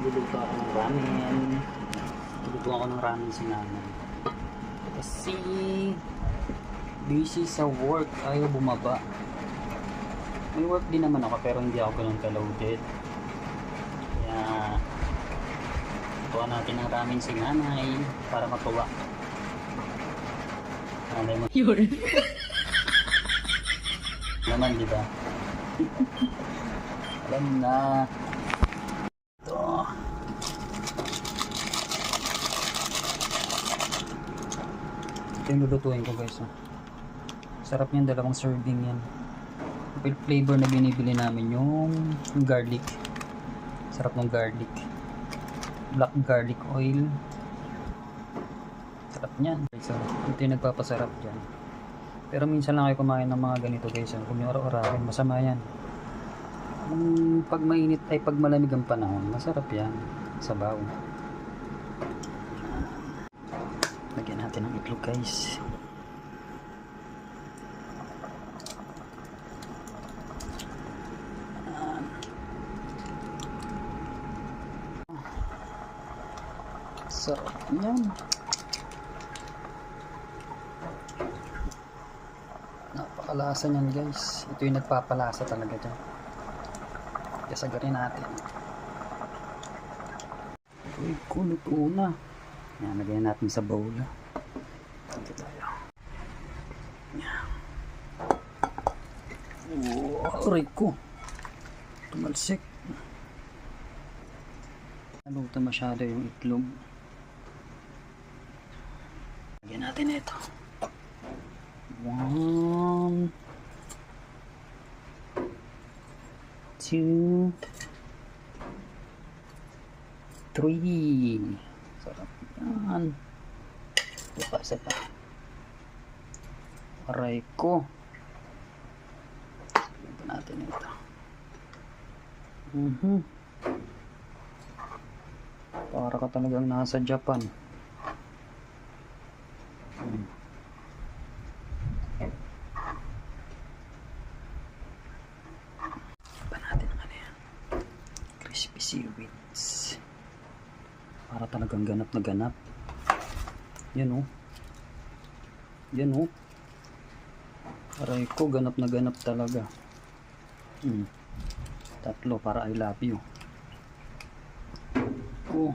magluluto ako ng ramen. Magluluto ako ng ramen si nanay. Kasi busy sa work, ayaw bumaba. May work din naman ako pero hindi ako ganun ka-loaded. Kaya tuwa natin ang ramen si nanay para matuwa. Nanay mo. Yun. Naman, di ba? Alam na. Ito. Ito yung lulutuin ko, guys. Sarap yan, dalawang serving yan. Flavor na binibili namin yung garlic. Sarap ng garlic. Black garlic oil. Sarap niyan. So, ito yung nagpapasarap dyan. Pero minsan lang kayo kumain ng mga ganito, guys. Kung yung araw-araw, masama yan. Pag mainit ay pag malamig ang panahon, masarap yan. Sabaw. Lagyan natin ng itlog, guys. Sarap yan. Napakalasa niyan, guys. Ito yung nagpapalasa talaga dyan. Kasagarin natin. Uy, luto na. Yan, lagyan natin sa bowl. Ito tayo. Yan. Aray ko. Tumalsik. Naluto masyado yung itlog. Lagyan natin ito. 1 2 3. Sarap yan. Isa pa. Aray ko. Ito natin ito. Para ka talagang nasa Japan. Pa natin ang ano yan. Crispy seaweeds. Para talagang ganap na ganap. Yan o. Yan o. Aray ko, ganap na ganap talaga. Tatlo para I love you. Oh.